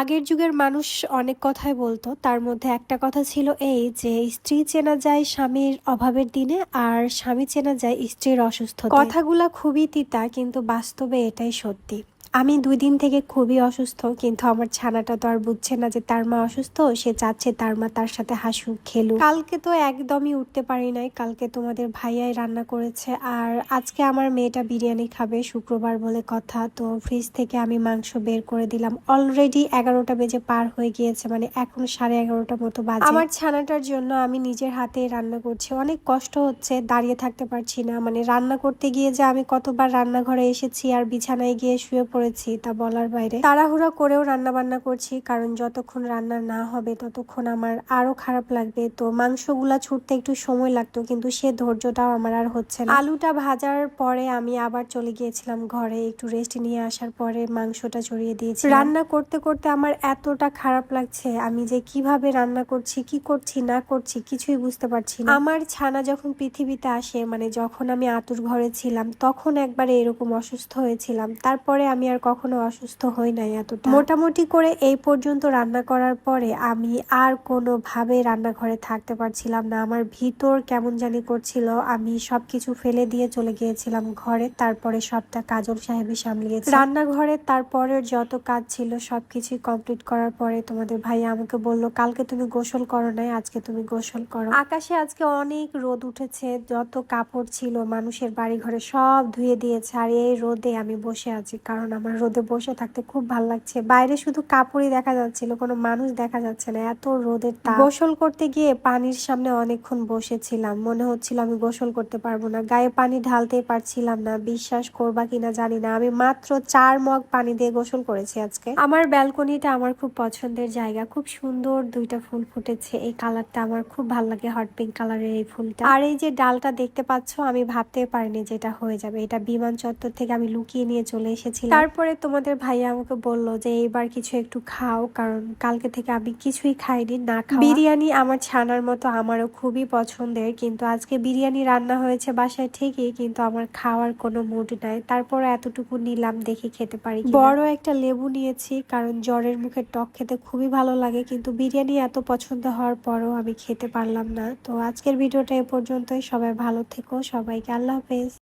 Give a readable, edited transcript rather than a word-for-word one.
আগের যুগের মানুষ অনেক কথাই বলতো, তার মধ্যে একটা কথা ছিল এই যে স্ত্রী চেনা যায় স্বামীর অভাবের দিনে আর স্বামী চেনা যায় স্ত্রীর অসুস্থতায়। কথাগুলা খুবই তিতা, কিন্তু বাস্তবে এটাই সত্যি। আমি 2 দিন থেকে খুবই অসুস্থ, কিন্তু আমার ছানাটা তো আর বুঝছে না যে তার মা অসুস্থ। সে চাচ্ছে তার মা তার সাথে হাসুক, খেলুক। কালকে তো একদমই উঠতে পারি নাই, কালকে তোমাদের ভাইয়াই রান্না করেছে। আর আজকে আমার মেয়েটা বিরিয়ানি খাবে, শুক্রবার বলে কথা। তো ফ্রিজ থেকে আমি মাংস বের করে দিলাম। অলরেডি 11টা বেজে পার হয়ে গিয়েছে, মানে এখন 11:30 মতো বাজে। আমার ছানাটার জন্য আমি নিজের হাতে রান্না করছি। অনেক কষ্ট হচ্ছে, দাঁড়িয়ে থাকতে পারছি না। মানে রান্না করতে গিয়ে যে আমি কতবার রান্নাঘরে এসেছি আর বিছানায় গিয়ে শুয়ে পড়েছি তা বলার বাইরে। তাড়াহুড়া করেও রান্না বান্না করছি, কারণ যতক্ষণ রান্না না হবে ততক্ষণ আমার আরো খারাপ লাগবে। তো মাংসগুলা ছুটতে একটু সময় লাগতো, কিন্তু সে ধৈর্যটাও আমার আর হচ্ছে না। আলুটা ভাজার পরে আমি আবার চলে গিয়েছিলাম ঘরে, একটু রেস্ট নিয়ে আসার পরে মাংসটা চড়িয়ে দিয়েছি। রান্না করতে করতে আমার এতটা খারাপ লাগছে, আমি যে কিভাবে রান্না করছি, কি করছি না করছি কিছুই বুঝতে পারছি না। আমার ছানা যখন পৃথিবীতে আসে, মানে যখন আমি আতুর ঘরে ছিলাম, তখন একবারে এরকম অসুস্থ হয়েছিলাম। তারপরে আমি আর কখনো অসুস্থ হই নাই এতটা। মোটামুটি করে এই পর্যন্ত রান্না করার পরে আমি আর কোনোভাবে রান্নাঘরে থাকতে পারছিলাম না। আমার ভিতর কেমন জানি করছিল। আমি সবকিছু ফেলে দিয়ে চলে গিয়েছিলাম ঘরে। তারপরে সবটা কাজল সাহেবই সামলিয়েছে। রান্নাঘরে তারপরের যত কাজ ছিল সবকিছুই কমপ্লিট করার পরে তোমাদের ভাইয়া আমাকে বলল, কালকে তুমি গোসল করো নাই, আজকে তুমি গোসল করো। আকাশে আজকে অনেক রোদ উঠেছে, যত কাপড় ছিল মানুষের বাড়ি ঘরে সব ধুয়ে দিয়েছে। আর এই রোদে আমি বসে আছি, কারণ আমার রোদে বসে থাকতে খুব ভালো লাগছে। বাইরে শুধু কাপড়ই দেখা যাচ্ছিল, কোনো মানুষ দেখা যাচ্ছে না, এত রোদের তাপ। গোসল করতে গিয়ে পানির সামনে অনেকক্ষণ বসেছিলাম, মনে হচ্ছিল আমি গোসল করতে পারবো না, গায়ে পানি ঢালতেই পারছিলাম না। বিশ্বাস করবা কিনা জানি না, আমি মাত্র 4 মগ পানি দিয়ে গোসল করেছি আজকে। আমার ব্যালকনিটা আমার খুব পছন্দের জায়গা, খুব সুন্দর 2টা ফুল ফুটেছে। এই কালারটা আমার খুব ভালো লাগে, হট পিঙ্ক কালারের এই ফুলটা। আর এই যে ডালটা দেখতে পাচ্ছ, আমি ভাবতে পারিনি যেটা হয়ে যাবে। এটা বিমান চত্বর থেকে আমি লুকিয়ে নিয়ে চলে এসেছিলাম। তারপরে তোমাদের ভাইয়া আমাকে বলল যে এইবার কিছু একটু খাও, কারণ কালকে থেকে আমি কিছুই খাইনি। না খাওয়া বিরিয়ানি আমার ছানার মতো আমারও খুবই পছন্দের, কিন্তু আজকে বিরিয়ানি রান্না হয়েছে বাসায় ঠিকই, কিন্তু আমার খাওয়ার কোনো মুড নাই। তারপর এতটুকু নিলাম, দেখি খেতে পারি। বড় একটা লেবু নিয়েছি, কারণ জ্বরের মুখে টক খেতে খুবই ভালো লাগে, কিন্তু বিরিয়ানি এত পছন্দ হওয়ার পরও আমি খেতে পারলাম না। তো আজকের ভিডিওটা এ পর্যন্তই। সবাই ভালো থেকো, সবাইকে আল্লাহ হাফেজ।